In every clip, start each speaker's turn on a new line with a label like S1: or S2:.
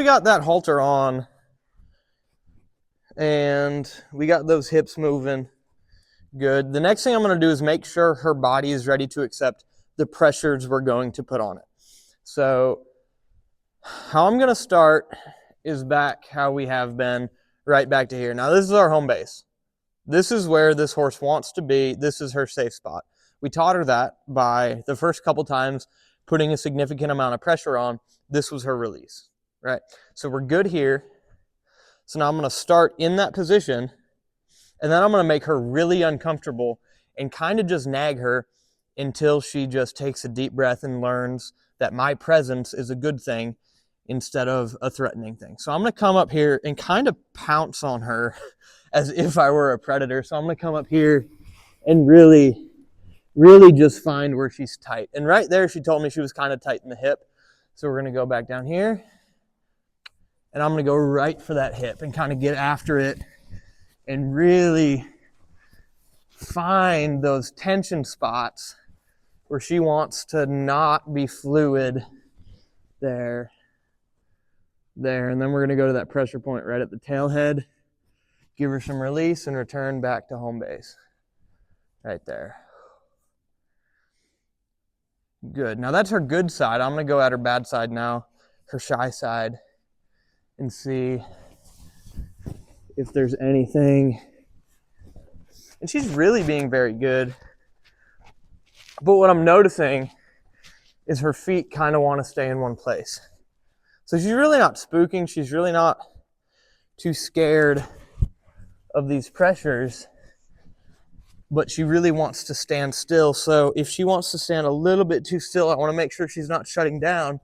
S1: we got that halter on and we got those hips moving good, the next thing I'm going to do is make sure her body is ready to accept the pressures we're going to put on it. So how I'm going to start is back how we have been, right back to here. Now this is our home base. This is where this horse wants to be. This is her safe spot. We taught her that by the first couple times putting a significant amount of pressure on. This was her release, right? So we're good here. So now I'm going to start in that position, and then I'm going to make her really uncomfortable and kind of just nag her until she just takes a deep breath and learns that my presence is a good thing instead of a threatening thing. So I'm going to come up here and kind of pounce on her as if I were a predator. So I'm going to come up here and really just find where she's tight. And right there, she told me she was kind of tight in the hip. So we're going to go back down here, and I'm going to go right for that hip and kind of get after it and really find those tension spots where she wants to not be fluid. There. And then we're going to go to that pressure point right at the tail head, give her some release, and return back to home base. Right there. Good. Now that's her good side. I'm going to go at her bad side now, her shy side, and see if there's anything. And she's really being very good. But what I'm noticing is her feet kind of want to stay in one place. So she's really not spooking. She's really not too scared of these pressures, but she really wants to stand still. So if she wants to stand a little bit too still, I want to make sure she's not shutting down.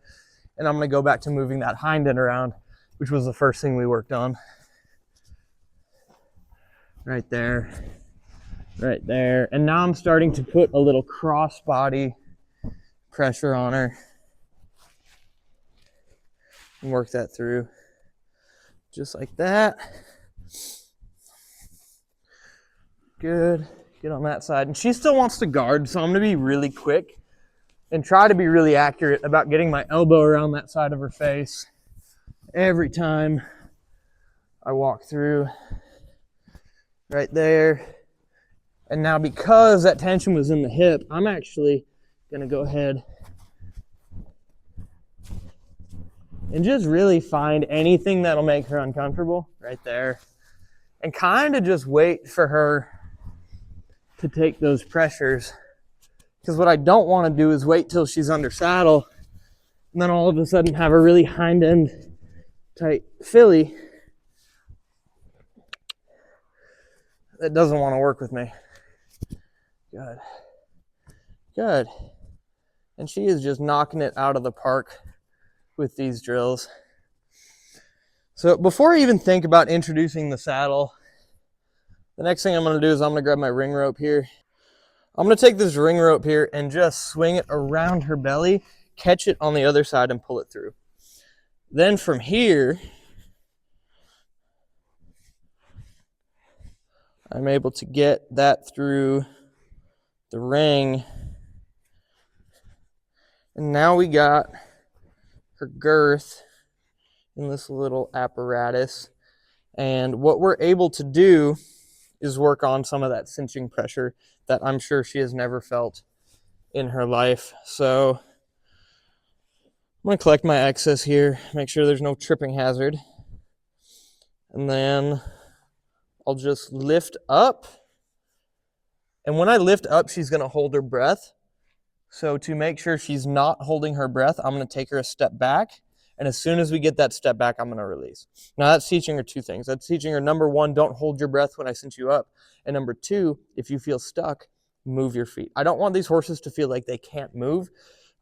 S1: And I'm going to go back to moving that hind end around, which was the first thing we worked on. Right there. Right there. And now I'm starting to put a little cross body pressure on her and work that through just like that. Good. Get on that side. And she still wants to guard, so I'm going to be really quick and try to be really accurate about getting my elbow around that side of her face every time I walk through. Right there. And now because that tension was in the hip, I'm actually going to go ahead and just really find anything that'll make her uncomfortable right there. And kind of just wait for her to take those pressures. Because what I don't want to do is wait till she's under saddle and then all of a sudden have a really hind end tight filly. That doesn't want to work with me. Good. Good. And she is just knocking it out of the park with these drills. So before I even think about introducing the saddle, the next thing I'm going to do is I'm going to grab my ring rope here. I'm going to take this ring rope here and just swing it around her belly, catch it on the other side, and pull it through. Then from here, I'm able to get that through the ring. And now we got her girth in this little apparatus. And what we're able to do is work on some of that cinching pressure that I'm sure she has never felt in her life. So I'm going to collect my excess here, make sure there's no tripping hazard. And then I'll just lift up. And when I lift up, she's going to hold her breath. So to make sure she's not holding her breath, I'm going to take her a step back. And as soon as we get that step back, I'm going to release. Now that's teaching her two things. That's teaching her, number one, don't hold your breath when I cinch you up. And number two, if you feel stuck, move your feet. I don't want these horses to feel like they can't move.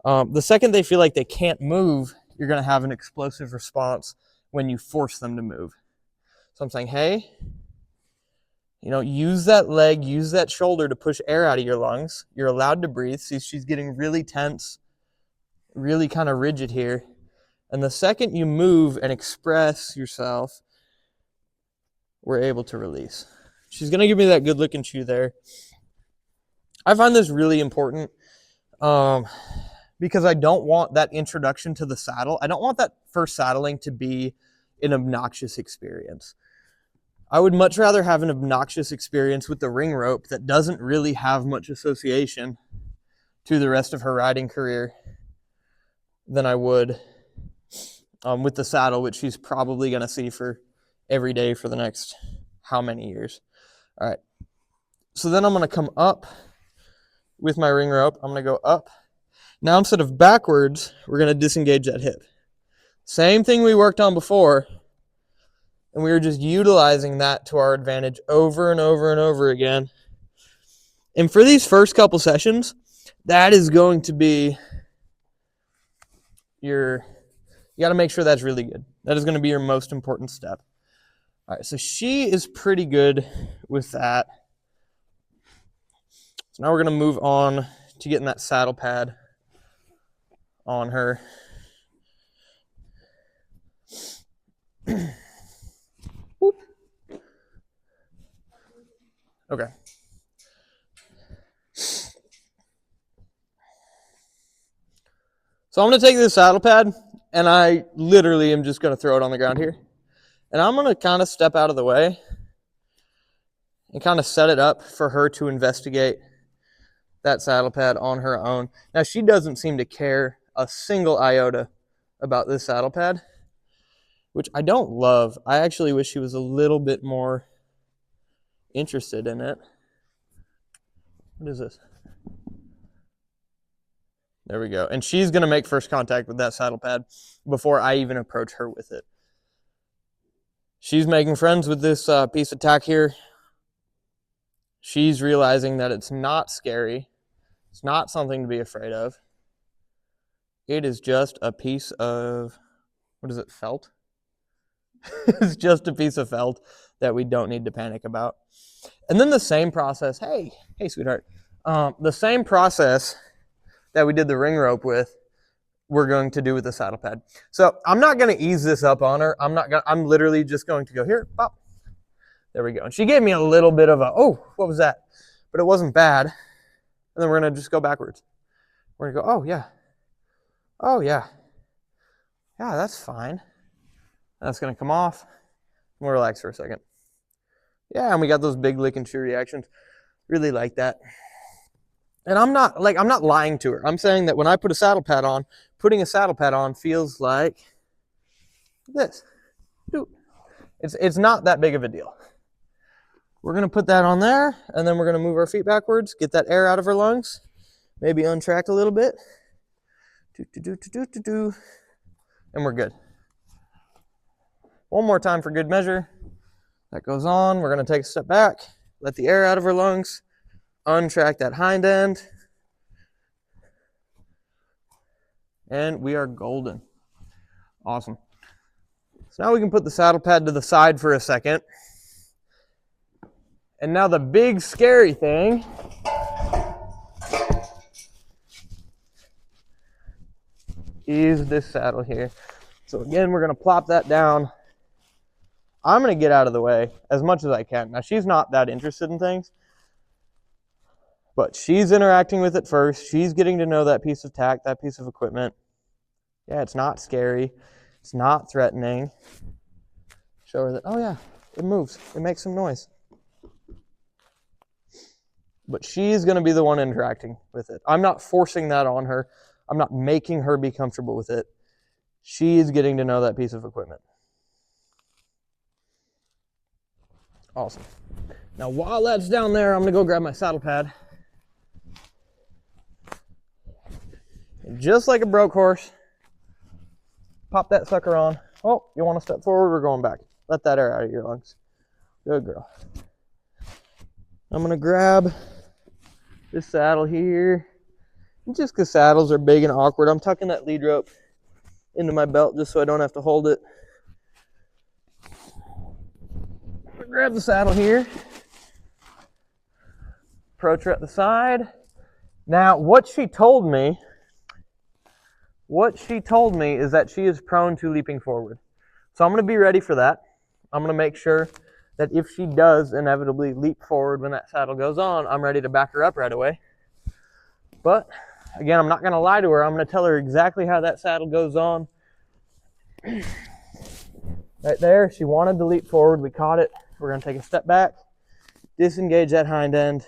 S1: The second they feel like they can't move, you're going to have an explosive response when you force them to move. So I'm saying, hey, use that leg, use that shoulder to push air out of your lungs. You're allowed to breathe. See, she's getting really tense, really kind of rigid here. And the second you move and express yourself, we're able to release. She's going to give me that good looking chew there. I find this really important because I don't want that introduction to the saddle. I don't want that first saddling to be an obnoxious experience. I would much rather have an obnoxious experience with the ring rope that doesn't really have much association to the rest of her riding career than I would with the saddle, which she's probably going to see for every day for the next how many years. All right. So then I'm going to come up with my ring rope. I'm going to go up. Now instead of backwards, we're going to disengage that hip. Same thing we worked on before. And we were just utilizing that to our advantage over and over and over again. And for these first couple sessions, that is going to be you got to make sure that's really good. That is going to be your most important step. All right, so she is pretty good with that. So now we're going to move on to getting that saddle pad on her. Okay. So I'm going to take this saddle pad, and I literally am just going to throw it on the ground here. And I'm going to kind of step out of the way and kind of set it up for her to investigate that saddle pad on her own. Now, she doesn't seem to care a single iota about this saddle pad, which I don't love. I actually wish she was a little bit more interested in it. What is this? There we go. And she's going to make first contact with that saddle pad before I even approach her with it. She's making friends with this piece of tack here. She's realizing that it's not scary. It's not something to be afraid of. It is just a piece of, what is it, felt? It's just a piece of felt that we don't need to panic about. And then the same process, hey sweetheart, the same process that we did the ring rope with, we're going to do with the saddle pad. So I'm not going to ease this up on her. I'm literally just going to go here, pop. There we go. And she gave me a little bit of a, oh, what was that? But it wasn't bad. And then we're going to just go backwards. We're going to go, oh yeah. Oh yeah. Yeah, that's fine. That's going to come off. We'll relax for a second. Yeah, and we got those big lick and chew reactions. Really like that. And I'm not lying to her. I'm saying that when I put a saddle pad on, putting a saddle pad on feels like this. It's not that big of a deal. We're going to put that on there, and then we're going to move our feet backwards, get that air out of her lungs, maybe untrack a little bit. And we're good. One more time for good measure. That goes on. We're going to take a step back, let the air out of her lungs, untrack that hind end, and we are golden. Awesome. So now we can put the saddle pad to the side for a second. And now the big scary thing is this saddle here. So again, we're going to plop that down. I'm going to get out of the way as much as I can. Now, she's not that interested in things, but she's interacting with it first. She's getting to know that piece of tack, that piece of equipment. Yeah, it's not scary. It's not threatening. Show her that, oh yeah, it moves. It makes some noise. But she's going to be the one interacting with it. I'm not forcing that on her. I'm not making her be comfortable with it. She's getting to know that piece of equipment. Awesome. Now, while that's down there, I'm going to go grab my saddle pad. And just like a broke horse, pop that sucker on. Oh, you want to step forward? We're going back. Let that air out of your lungs. Good girl. I'm going to grab this saddle here. And just because saddles are big and awkward, I'm tucking that lead rope into my belt just so I don't have to hold it. Grab the saddle here. Approach her at the side. Now, what she told me is that she is prone to leaping forward. So I'm going to be ready for that. I'm going to make sure that if she does inevitably leap forward when that saddle goes on, I'm ready to back her up right away. But Again, I'm not going to lie to her. I'm going to tell her exactly how that saddle goes on. Right there, she wanted to leap forward. We caught it. We're going to take a step back, disengage that hind end.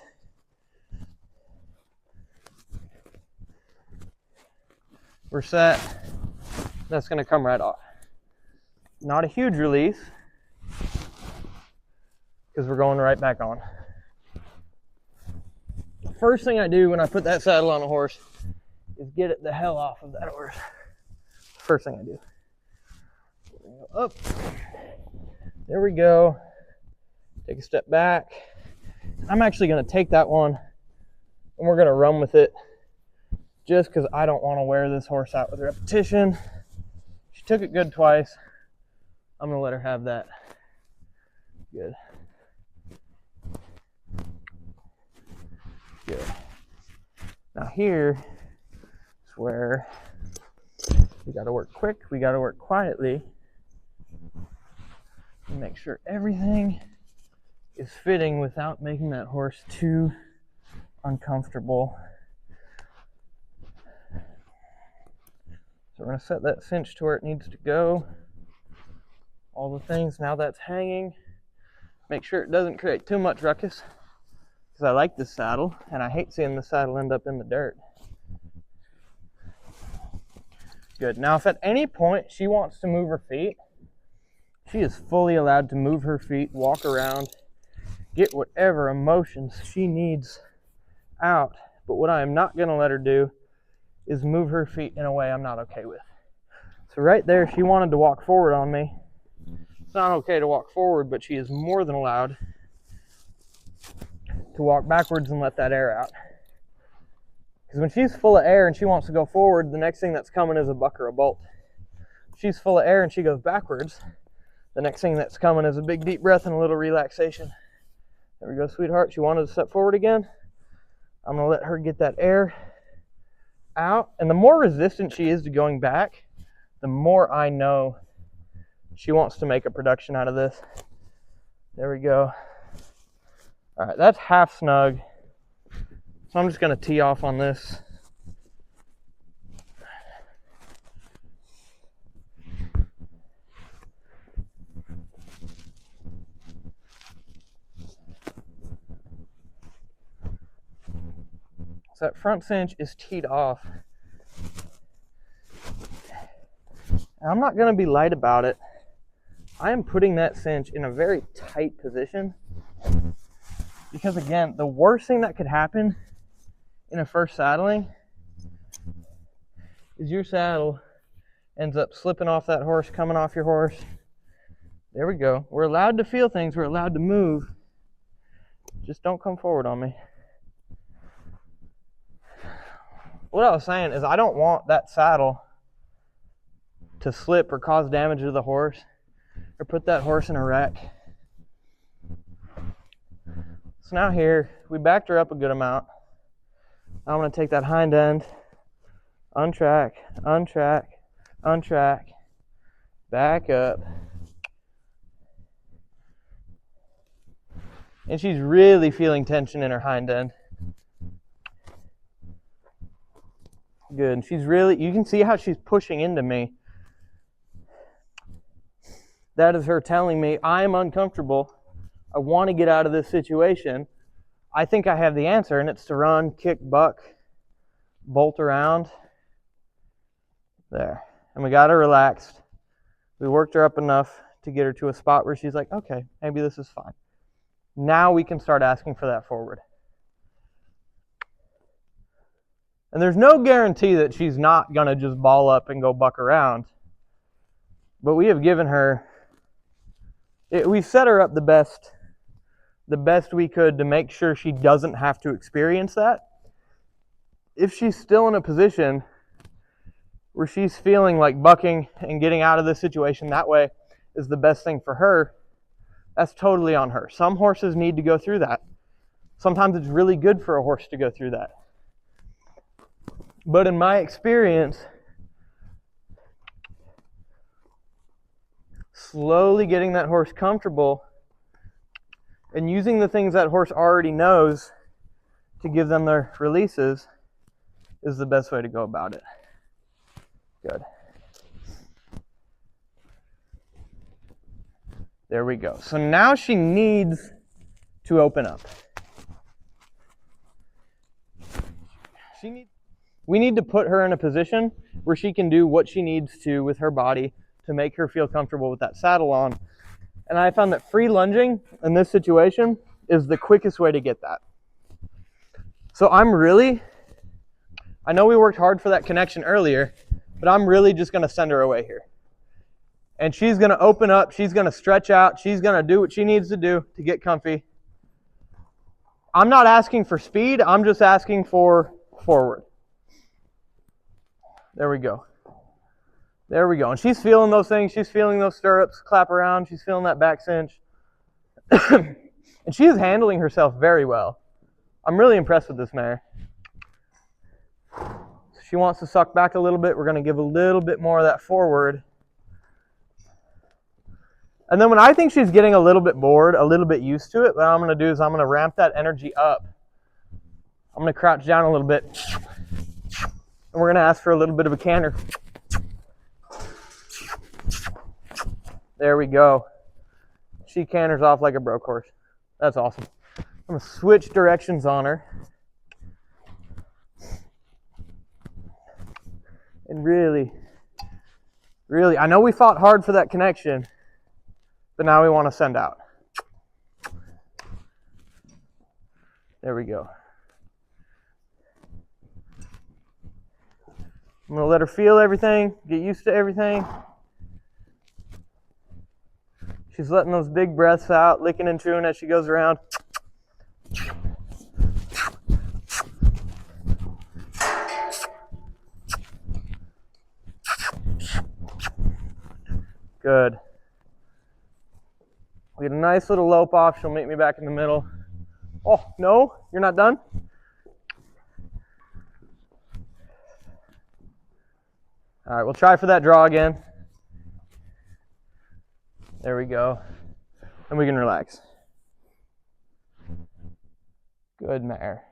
S1: We're set. That's going to come right off. Not a huge release, because we're going right back on. First thing I do when I put that saddle on a horse is get it the hell off of that horse. First thing I do. Up. There we go. Take a step back. I'm actually going to take that one and we're going to run with it, just because I don't want to wear this horse out with repetition. She took it good twice. I'm going to let her have that. Good. Good. Now here is where we got to work quick. We got to work quietly and make sure everything is fitting without making that horse too uncomfortable. So we're going to set that cinch to where it needs to go. All the things, now that's hanging. Make sure it doesn't create too much ruckus, because I like this saddle and I hate seeing the saddle end up in the dirt. Good. Now if at any point she wants to move her feet, she is fully allowed to move her feet, walk around, get whatever emotions she needs out. But what I am not going to let her do is move her feet in a way I'm not okay with. So right there, she wanted to walk forward on me. It's not okay to walk forward, but she is more than allowed to walk backwards and let that air out. Because when she's full of air and she wants to go forward, the next thing that's coming is a buck or a bolt. If she's full of air and she goes backwards, the next thing that's coming is a big deep breath and a little relaxation. There we go, sweetheart. She wanted to step forward again. I'm going to let her get that air out. And the more resistant she is to going back, the more I know she wants to make a production out of this. There we go. All right, that's half snug. So I'm just going to tee off on this. So that front cinch is teed off. And I'm not going to be light about it. I am putting that cinch in a very tight position, because again, the worst thing that could happen in a first saddling is your saddle ends up slipping off that horse, coming off your horse. There we go. We're allowed to feel things. We're allowed to move. Just don't come forward on me. What I was saying is I don't want that saddle to slip or cause damage to the horse or put that horse in a wreck. So now here, we backed her up a good amount. Now I'm going to take that hind end, untrack, untrack, untrack, back up. And she's really feeling tension in her hind end. Good. She's really, you can see how she's pushing into me. That is her telling me, I'm uncomfortable. I want to get out of this situation. I think I have the answer, and it's to run, kick, buck, bolt around. There. And we got her relaxed. We worked her up enough to get her to a spot where she's like, okay, maybe this is fine. Now we can start asking for that forward. And there's no guarantee that she's not going to just ball up and go buck around. But we have given her, we've set her up the best we could to make sure she doesn't have to experience that. If she's still in a position where she's feeling like bucking and getting out of this situation that way is the best thing for her, that's totally on her. Some horses need to go through that. Sometimes it's really good for a horse to go through that. But in my experience, slowly getting that horse comfortable and using the things that horse already knows to give them their releases is the best way to go about it. Good. There we go. So now she needs to open up. We need to put her in a position where she can do what she needs to with her body to make her feel comfortable with that saddle on. And I found that free lunging in this situation is the quickest way to get that. So I know we worked hard for that connection earlier, but I'm really just going to send her away here. And she's going to open up, she's going to stretch out, she's going to do what she needs to do to get comfy. I'm not asking for speed, I'm just asking for forward. There we go. There we go. And she's feeling those things, she's feeling those stirrups, clap around, she's feeling that back cinch. And she is handling herself very well. I'm really impressed with this mare. She wants to suck back a little bit. We're going to give a little bit more of that forward. And then when I think she's getting a little bit bored, a little bit used to it, what I'm going to do is I'm going to ramp that energy up. I'm going to crouch down a little bit. And we're going to ask for a little bit of a canter. There we go. She canters off like a broke horse. That's awesome. I'm going to switch directions on her. And really, I know we fought hard for that connection, but now we want to send out. There we go. I'm going to let her feel everything, get used to everything. She's letting those big breaths out, licking and chewing as she goes around. Good. We get a nice little lope off. She'll meet me back in the middle. Oh, no, you're not done? All right, we'll try for that draw again. There we go. And we can relax. Good mare.